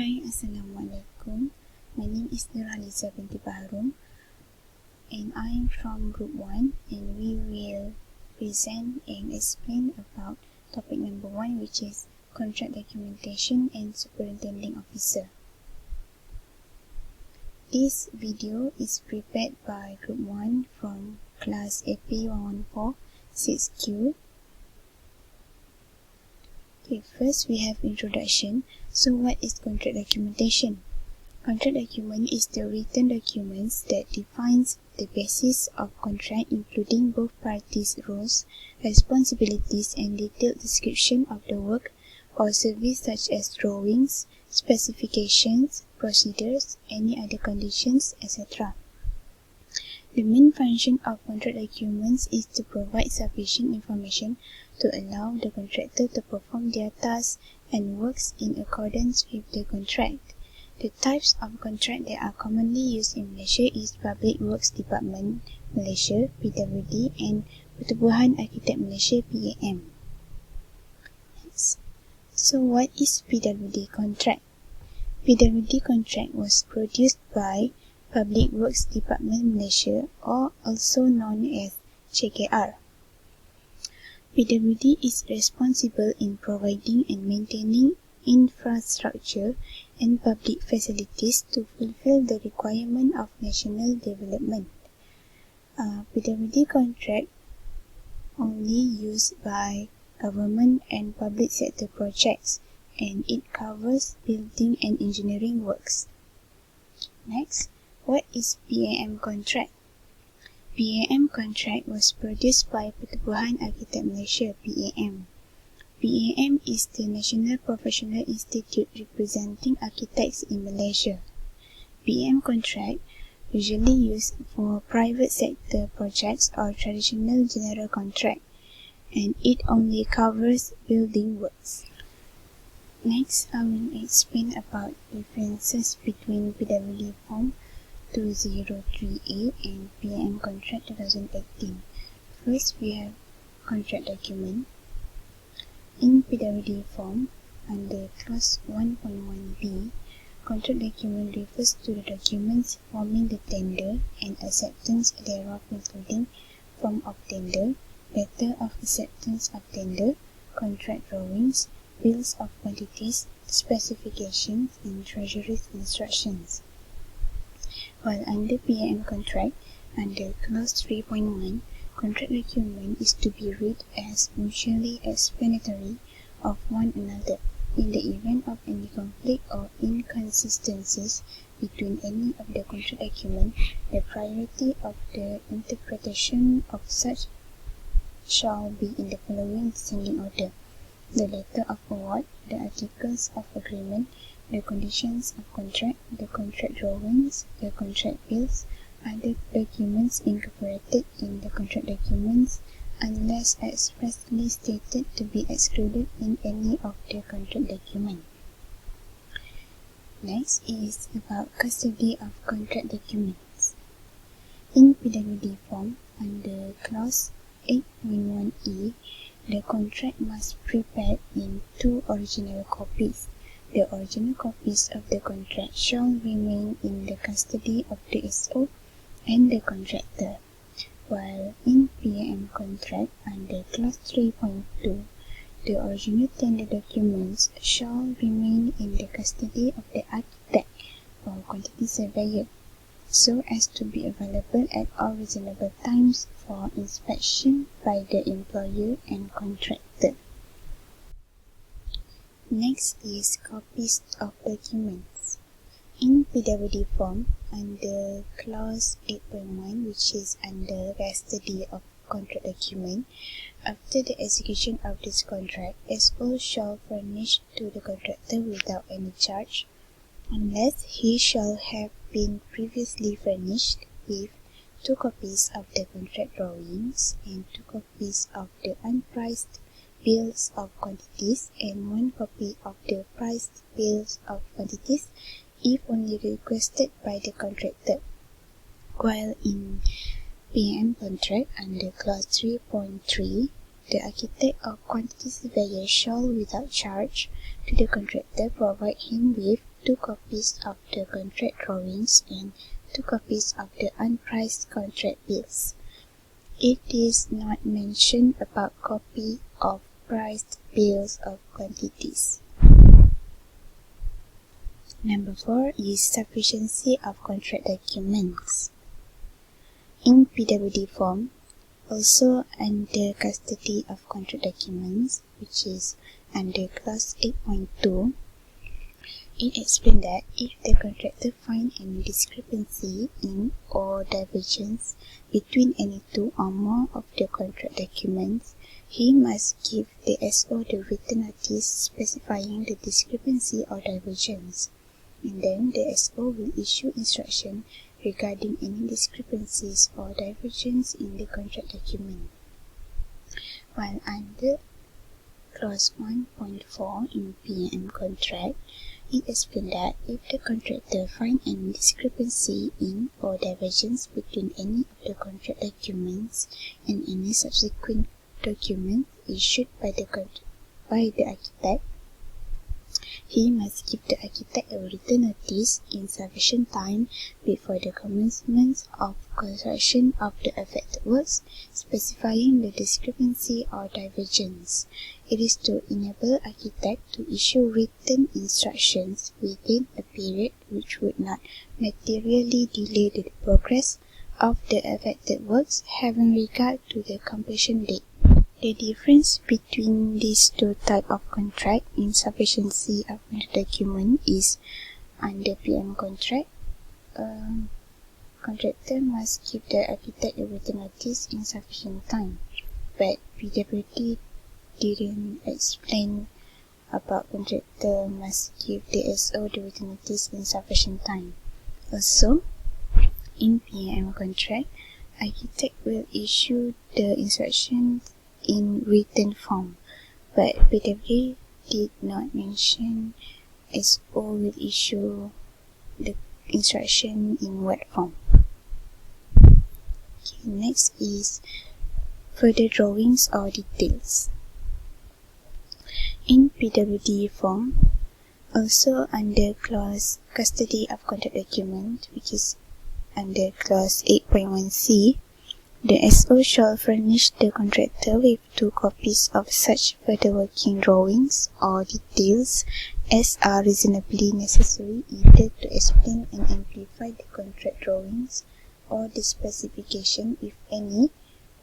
Hi, Assalamualaikum. My name is Nurhaliza binti Baharum and I am from Group 1 and we will present and explain about topic number 1, which is contract documentation and superintending officer. This video is prepared by Group 1 from class AP 114 6Q. Okay, first we have introduction. So what is contract documentation? Contract document is the written documents that defines the basis of contract, including both parties' roles, responsibilities, and detailed description of the work or service such as drawings, specifications, procedures, any other conditions, etc. The main function of contract documents is to provide sufficient information to allow the contractor to perform their tasks and works in accordance with the contract. The types of contract that are commonly used in Malaysia is Public Works Department Malaysia (PWD) and Pertubuhan Arkitek Malaysia (PAM). So what is PWD contract? PWD contract was produced by Public Works Department Malaysia, or also known as CKR. PWD is responsible in providing and maintaining infrastructure and public facilities to fulfill the requirement of national development. PWD contract only used by government and public sector projects, and it covers building and engineering works. Next, what is PAM contract? PAM contract was produced by Pertubuhan Arkitek Malaysia (PAM). PAM is the National Professional Institute representing architects in Malaysia. PAM contract usually used for private sector projects or traditional general contract, and it only covers building works. Next, I will explain about differences between PWD Form 203A and PAM Contract 2018. First, we have contract document. In PWD form, under clause 1.1b, contract document refers to the documents forming the tender and acceptance thereof, including form of tender, letter of acceptance of tender, contract drawings, bills of quantities, specifications, and treasury's instructions. While under PAM contract, under clause 3.1, contract document is to be read as mutually explanatory of one another. In the event of any conflict or inconsistencies between any of the contract document, the priority of the interpretation of such shall be in the following descending order: the letter of award, the articles of agreement, the conditions of contract, the contract drawings, the contract bills, other documents incorporated in the contract documents unless expressly stated to be excluded in any of the contract document. Next is about custody of contract documents. In PWD form, under clause 8.1e, the contract must be prepared in 2 original copies. The original copies of the contract shall remain in the custody of the SO and the contractor, while in PAM contract under clause 3.2, the original tender documents shall remain in the custody of the architect or quantity surveyor, so as to be available at all reasonable times for inspection by the employer and contractor. Next is copies of documents. In PWD form, under clause 8.1, which is under custody of contract document, after the execution of this contract, SO shall furnish to the contractor without any charge, unless he shall have been previously furnished with 2 copies of the contract drawings and 2 copies of the unpriced bills of quantities and 1 copy of the priced bills of quantities if only requested by the contractor. While in PAM contract under clause 3.3, the architect or quantity surveyor shall without charge to the contractor provide him with 2 copies of the contract drawings and 2 copies of the unpriced contract bills. It is not mentioned about copy of priced bills of quantities. Number 4 is sufficiency of contract documents. In PWD form, also under custody of contract documents, which is under clause 8.2, it explains that if the contractor finds any discrepancy in or divergence between any 2 or more of the contract documents, he must give the SO the written notice specifying the discrepancy or divergence, and then the SO will issue instruction regarding any discrepancies or divergence in the contract document. While under clause 1.4 in P&M contract, it explains that if the contractor finds any discrepancy in or divergence between any of the contract documents and any subsequent document issued by the architect, he must give the architect a written notice in sufficient time before the commencement of construction of the affected works, specifying the discrepancy or divergence. It is to enable architect to issue written instructions within a period which would not materially delay the progress of the affected works, having regard to the completion date. The difference between these 2 types of contract in sufficiency of the document is under PM contract, contractor must give the architect a written notice in sufficient time, but PWD didn't explain about contractor must give the SO the written notice in sufficient time. Also, in PM contract, architect will issue the instructions in written form, but PWD did not mention SO will issue the instruction in word form. Okay, next is further drawings or details. In PWD form, also under clause custody of contract document, which is under clause 8.1c, the SO shall furnish the contractor with 2 copies of such further working drawings or details as are reasonably necessary, either to explain and amplify the contract drawings or the specification, if any,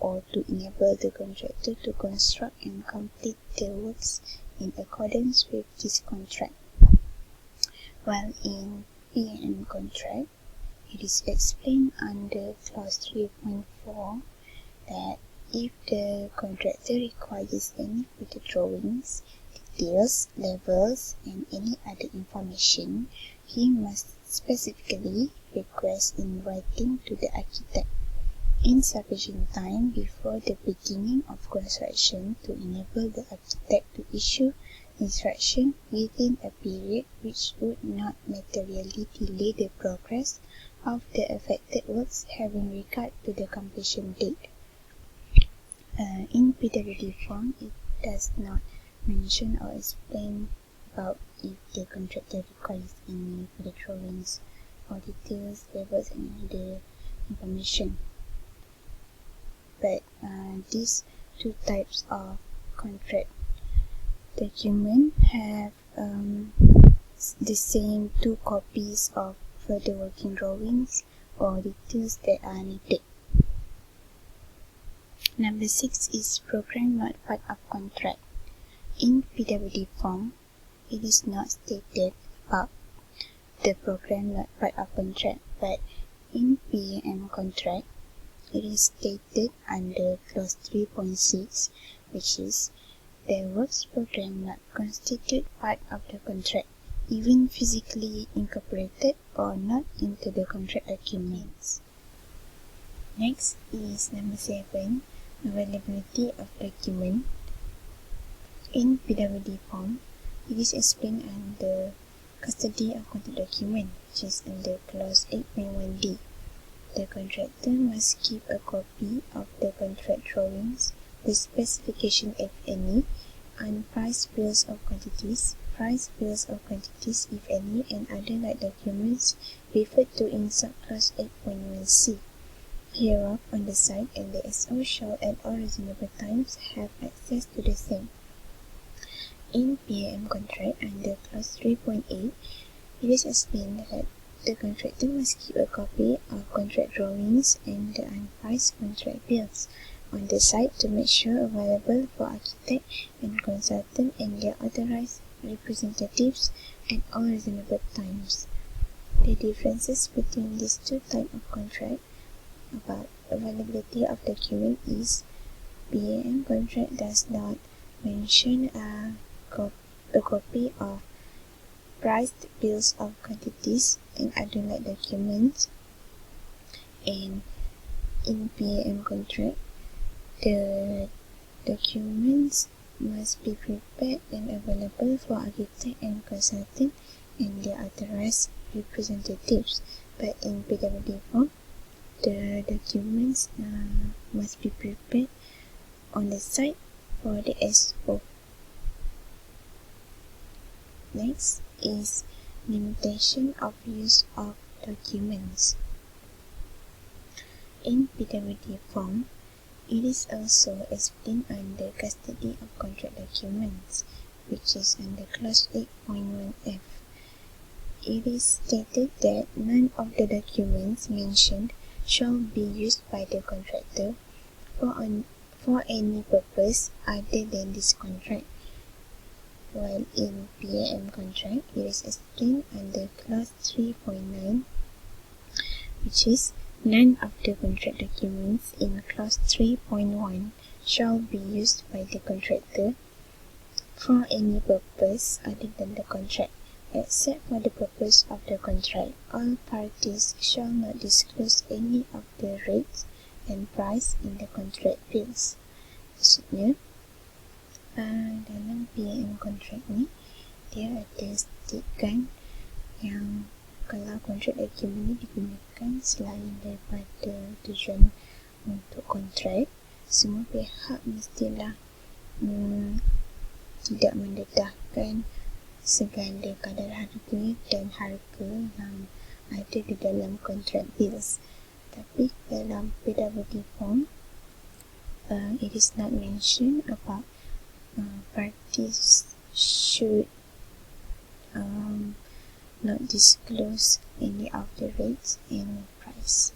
or to enable the contractor to construct and complete the works in accordance with this contract. While in P&M contract, it is explained under clause 3.4 that if the contractor requires any further drawings, details, levels, and any other information, he must specifically request in writing to the architect in sufficient time before the beginning of construction to enable the architect to issue instruction within a period which would not materially delay the progress of the affected works, having regard to the completion date. In PWD form, it does not mention or explain about if the contractor requires any further drawings or details, levels, and other information. But these 2 types of contract document have the same 2 copies of further working drawings or details that are needed. Number 6 is program not part of contract. In PWD form, it is not stated about the program not part of contract, but in P&M contract, it is stated under clause 3.6, which is the works program not constitute part of the contract, even physically incorporated or not into the contract documents. Next is number 7, availability of document. In PWD form, it is explained under custody of contract document, which is under clause 8.1d. The contractor must keep a copy of the contract drawings, the specification if any, unpriced bills of quantities, price, bills of quantities, if any, and other like documents referred to in subclause 8.1c. Hereof, on the site and the SO shall at all reasonable times have access to the same. In PAM contract under clause 3.8, it is explained that the contractor must keep a copy of contract drawings and the unpriced contract bills on the site to make sure available for architect and consultant and their authorized representatives at all reasonable times. The differences between these two types of contract about availability of document is PAM contract does not mention a copy of priced bills of quantities and other like documents, and in PAM contract the documents must be prepared and available for architect and consultant and their authorized representatives, but in PWD form the documents must be prepared on the site for the SO. Next is limitation of use of documents. In PWD form, it is also explained under custody of contract documents, which is under clause 8.1f. It is stated that none of the documents mentioned shall be used by the contractor for any purpose other than this contract, while in PAM contract it is explained under clause 3.9, which is none of the contract documents in clause 3.1 shall be used by the contractor for any purpose other than the contract, except for the purpose of the contract. All parties shall not disclose any of the rates and price in the contract bills. Maksudnya, dalam PAM contract ni, dia ada statekan yang kalau kontrak dokumen ni digunakan selain daripada tujuan untuk kontrak, semua pihak mestilah tidak mendedahkan segala kadar harga dan harga yang ada di dalam kontrak bills. Tapi dalam PWD form, it is not mentioned about parties should not disclose any of the rates and price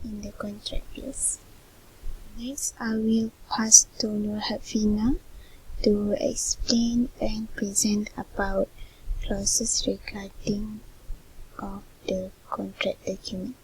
in the contract bills. Next, I will pass to Nur Hafina to explain and present about clauses regarding of the contract document.